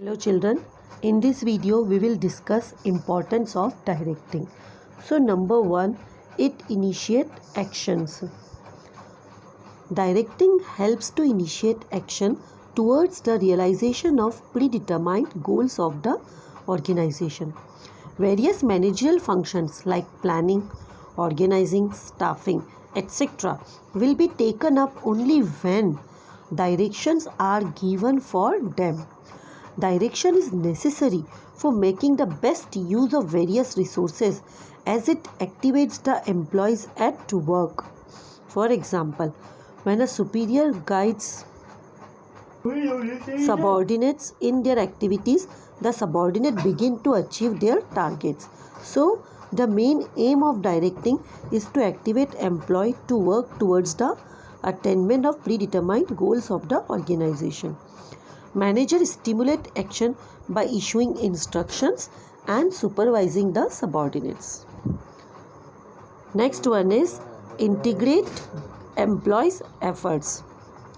Hello children, in this video we will discuss importance of directing. So number 1, it initiate actions. Directing helps to initiate action towards the realization of predetermined goals of the organization. Various managerial functions like planning, organizing, staffing, etc. will be taken up only when directions are given for them. Direction is necessary for making the best use of various resources as it activates the employees at work. For example, when a superior guides subordinates in their activities, the subordinate begin to achieve their targets. So, the main aim of directing is to activate employee to work towards the attainment of predetermined goals of the organization. Managers stimulate action by issuing instructions and supervising the subordinates. Next one is integrate employees' efforts.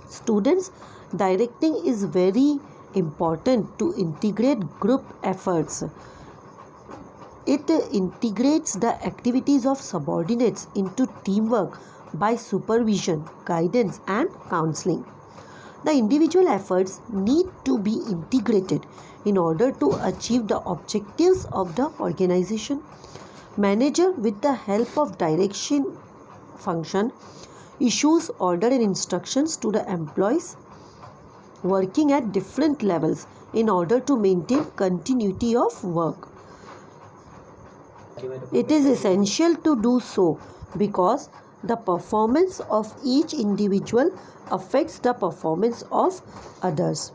Students, directing is very important to integrate group efforts. It integrates the activities of subordinates into teamwork by supervision, guidance, and counseling. The individual efforts need to be integrated in order to achieve the objectives of the organization. Manager, with the help of direction function, issues order and instructions to the employees working at different levels in order to maintain continuity of work. It is essential to do so because the performance of each individual affects the performance of others.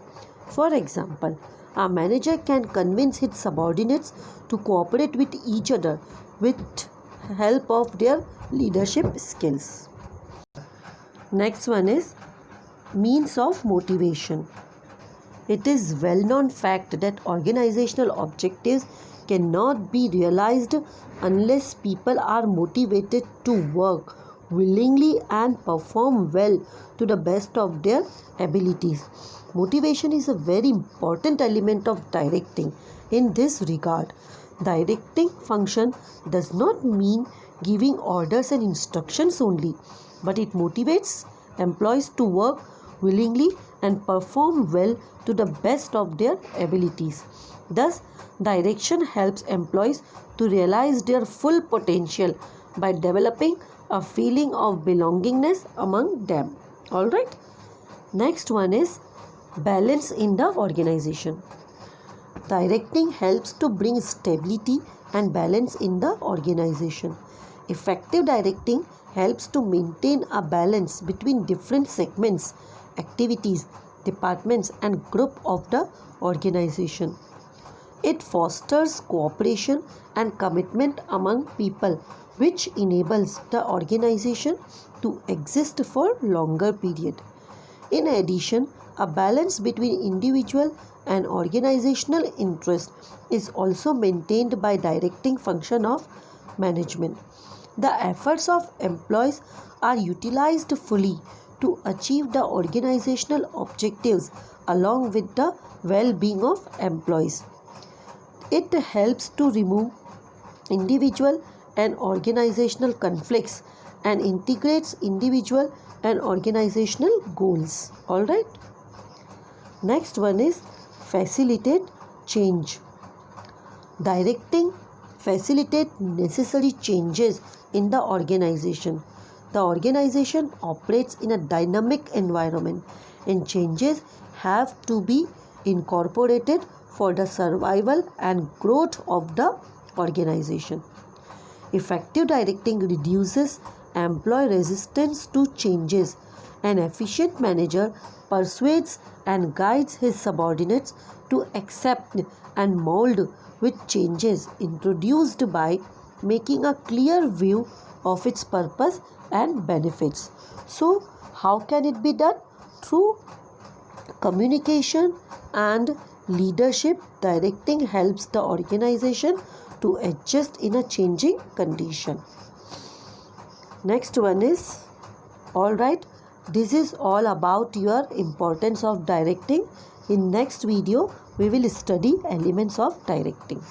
For example, a manager can convince his subordinates to cooperate with each other with help of their leadership skills. Next one is means of motivation. It is well-known fact that organizational objectives cannot be realized unless people are motivated to work willingly and perform well to the best of their abilities. Motivation is a very important element of directing. In this regard, directing function does not mean giving orders and instructions only, but it motivates employees to work willingly and perform well to the best of their abilities. Thus, direction helps employees to realize their full potential by developing a feeling of belongingness among them. Alright. Next one is balance in the organization. Directing helps to bring stability and balance in the organization. Effective directing helps to maintain a balance between different segments, activities, departments, and group of the organization. It fosters cooperation and commitment among people, which enables the organization to exist for longer period. In addition, a balance between individual and organizational interest is also maintained by directing function of management. The efforts of employees are utilized fully to achieve the organizational objectives along with the well-being of employees. It helps to remove individual and organizational conflicts and integrates individual and organizational goals. Alright. Next one is facilitate change. Directing facilitate necessary changes in the organization. The organization operates in a dynamic environment and changes have to be incorporated for the survival and growth of the organization. Effective directing reduces employee resistance to changes. An efficient manager persuades and guides his subordinates to accept and mold with changes introduced by making a clear view of its purpose and benefits. So, how can it be done? Through communication and leadership. Directing helps the organization to adjust in a changing condition. Next one is, alright, this is all about your importance of directing. In next video, we will study elements of directing.